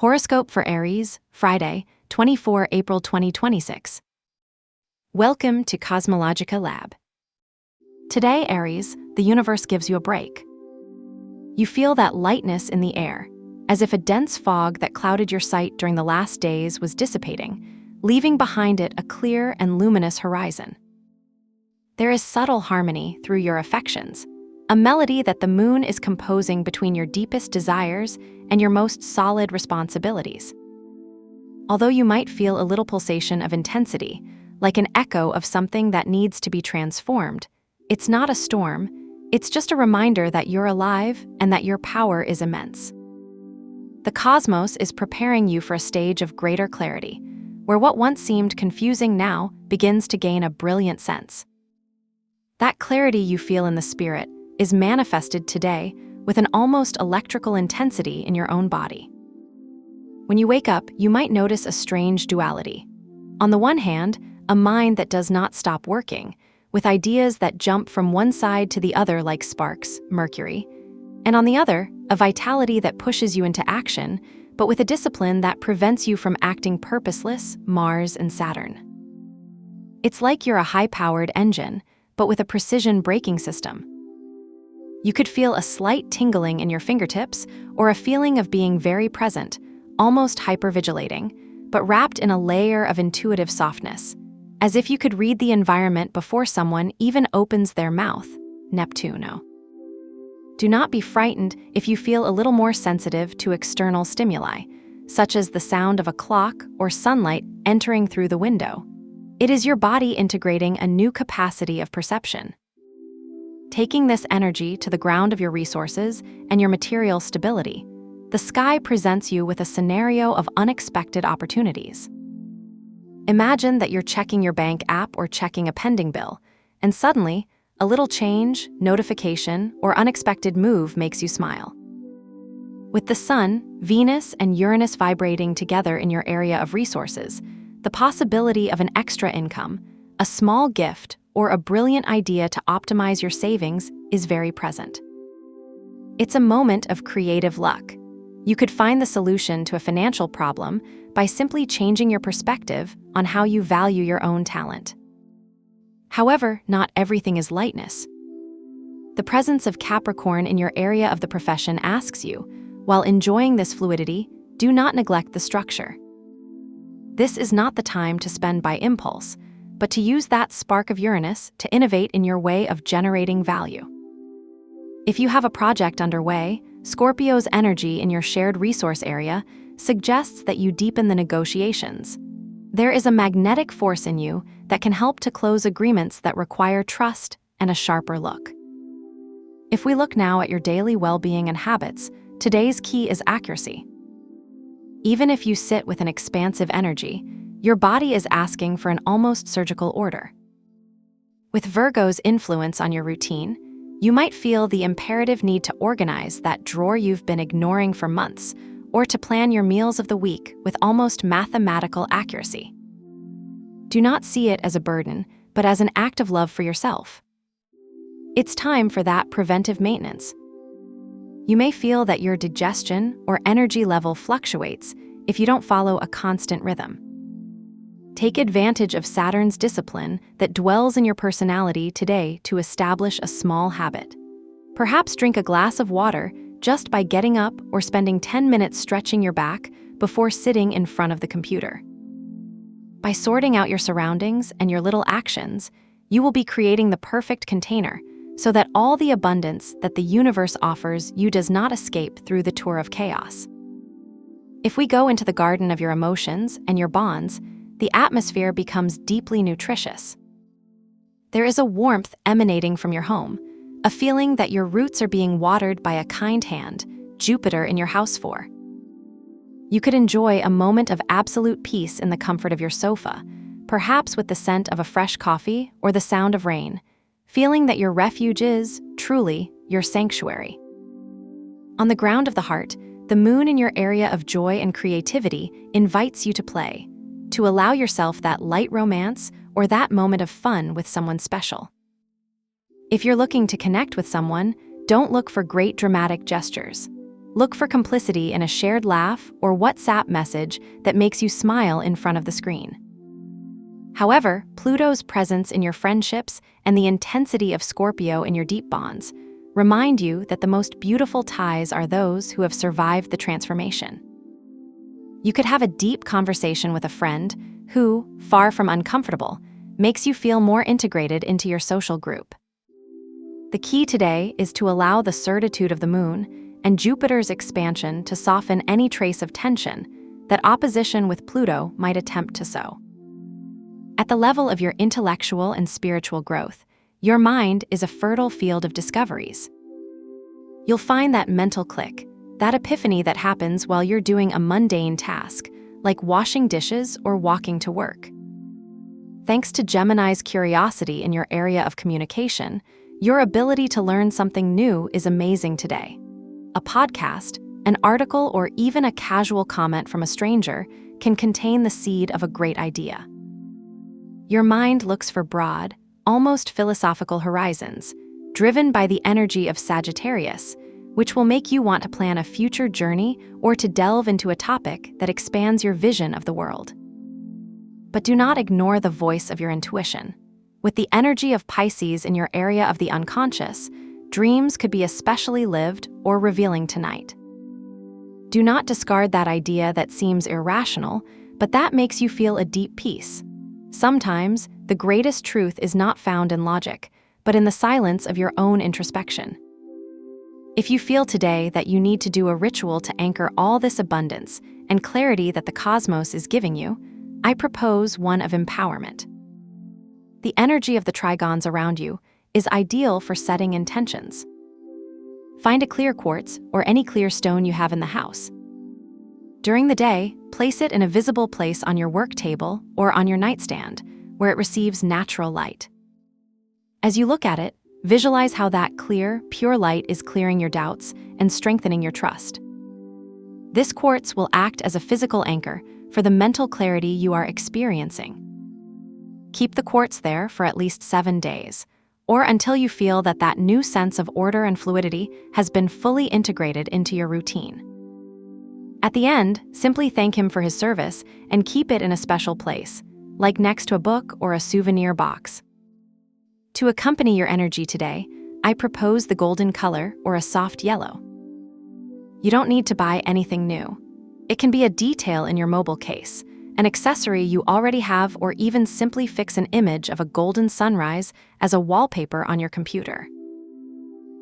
Horoscope for Aries, Friday, 24 April 2026. Welcome to CosmologicaLab. Today, Aries, the universe gives you a break. You feel that lightness in the air, as if a dense fog that clouded your sight during the last days was dissipating, leaving behind it a clear and luminous horizon. There is subtle harmony through your affections, a melody that the moon is composing between your deepest desires and your most solid responsibilities. Although you might feel a little pulsation of intensity, like an echo of something that needs to be transformed, it's not a storm, it's just a reminder that you're alive and that your power is immense. The cosmos is preparing you for a stage of greater clarity, where what once seemed confusing now begins to gain a brilliant sense. That clarity you feel in the spirit is manifested today with an almost electrical intensity in your own body. When you wake up, you might notice a strange duality. On the one hand, a mind that does not stop working, with ideas that jump from one side to the other like sparks, Mercury, and on the other, a vitality that pushes you into action, but with a discipline that prevents you from acting purposeless, Mars and Saturn. It's like you're a high-powered engine, but with a precision braking system. You could feel a slight tingling in your fingertips or a feeling of being very present, almost hypervigilating, but wrapped in a layer of intuitive softness, as if you could read the environment before someone even opens their mouth, Neptuno. Do not be frightened if you feel a little more sensitive to external stimuli, such as the sound of a clock or sunlight entering through the window. It is your body integrating a new capacity of perception. Taking this energy to the ground of your resources and your material stability, the sky presents you with a scenario of unexpected opportunities. Imagine that you're checking your bank app or checking a pending bill, and suddenly, a little change, notification, or unexpected move makes you smile. With the Sun, Venus, and Uranus vibrating together in your area of resources, the possibility of an extra income, a small gift, or a brilliant idea to optimize your savings is very present. It's a moment of creative luck. You could find the solution to a financial problem by simply changing your perspective on how you value your own talent. However, not everything is lightness. The presence of Capricorn in your area of the profession asks you, while enjoying this fluidity, do not neglect the structure. This is not the time to spend by impulse, but to use that spark of Uranus to innovate in your way of generating value. If you have a project underway, Scorpio's energy in your shared resource area suggests that you deepen the negotiations. There is a magnetic force in you that can help to close agreements that require trust and a sharper look. If we look now at your daily well-being and habits, today's key is accuracy. Even if you sit with an expansive energy, your body is asking for an almost surgical order. With Virgo's influence on your routine, you might feel the imperative need to organize that drawer you've been ignoring for months, or to plan your meals of the week with almost mathematical accuracy. Do not see it as a burden, but as an act of love for yourself. It's time for that preventive maintenance. You may feel that your digestion or energy level fluctuates if you don't follow a constant rhythm. Take advantage of Saturn's discipline that dwells in your personality today to establish a small habit. Perhaps drink a glass of water just by getting up or spending 10 minutes stretching your back before sitting in front of the computer. By sorting out your surroundings and your little actions, you will be creating the perfect container so that all the abundance that the universe offers you does not escape through the tour of chaos. If we go into the garden of your emotions and your bonds, the atmosphere becomes deeply nutritious. There is a warmth emanating from your home, a feeling that your roots are being watered by a kind hand, Jupiter in your house 4. You could enjoy a moment of absolute peace in the comfort of your sofa, perhaps with the scent of a fresh coffee or the sound of rain, feeling that your refuge is, truly, your sanctuary. On the ground of the heart, the moon in your area of joy and creativity invites you to play, to allow yourself that light romance or that moment of fun with someone special. If you're looking to connect with someone, don't look for great dramatic gestures. Look for complicity in a shared laugh or WhatsApp message that makes you smile in front of the screen. However, Pluto's presence in your friendships and the intensity of Scorpio in your deep bonds remind you that the most beautiful ties are those who have survived the transformation. You could have a deep conversation with a friend who, far from uncomfortable, makes you feel more integrated into your social group. The key today is to allow the certitude of the moon and Jupiter's expansion to soften any trace of tension that opposition with Pluto might attempt to sow. At the level of your intellectual and spiritual growth, your mind is a fertile field of discoveries. You'll find that mental click, that epiphany that happens while you're doing a mundane task, like washing dishes or walking to work. Thanks to Gemini's curiosity in your area of communication, your ability to learn something new is amazing today. A podcast, an article, or even a casual comment from a stranger can contain the seed of a great idea. Your mind looks for broad, almost philosophical horizons, driven by the energy of Sagittarius, which will make you want to plan a future journey or to delve into a topic that expands your vision of the world. But do not ignore the voice of your intuition. With the energy of Pisces in your area of the unconscious, dreams could be especially lived or revealing tonight. Do not discard that idea that seems irrational, but that makes you feel a deep peace. Sometimes, the greatest truth is not found in logic, but in the silence of your own introspection. If you feel today that you need to do a ritual to anchor all this abundance and clarity that the cosmos is giving you, I propose one of empowerment. The energy of the trigons around you is ideal for setting intentions. Find a clear quartz or any clear stone you have in the house. During the day, place it in a visible place on your work table or on your nightstand, where it receives natural light. As you look at it, visualize how that clear, pure light is clearing your doubts and strengthening your trust. This quartz will act as a physical anchor for the mental clarity you are experiencing. Keep the quartz there for at least 7 days, or until you feel that that new sense of order and fluidity has been fully integrated into your routine. At the end, simply thank him for his service and keep it in a special place, like next to a book or a souvenir box. To accompany your energy today, I propose the golden color or a soft yellow. You don't need to buy anything new. It can be a detail in your mobile case, an accessory you already have, or even simply fix an image of a golden sunrise as a wallpaper on your computer.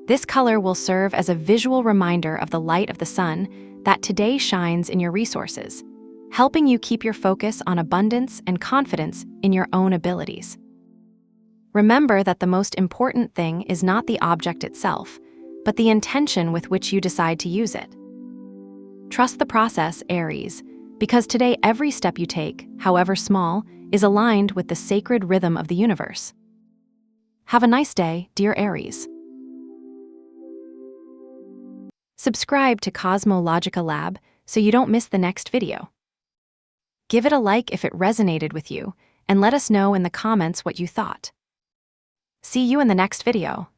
This color will serve as a visual reminder of the light of the sun that today shines in your resources, helping you keep your focus on abundance and confidence in your own abilities. Remember that the most important thing is not the object itself, but the intention with which you decide to use it. Trust the process, Aries, because today every step you take, however small, is aligned with the sacred rhythm of the universe. Have a nice day, dear Aries. Subscribe to CosmologicaLab so you don't miss the next video. Give it a like if it resonated with you, and let us know in the comments what you thought. See you in the next video.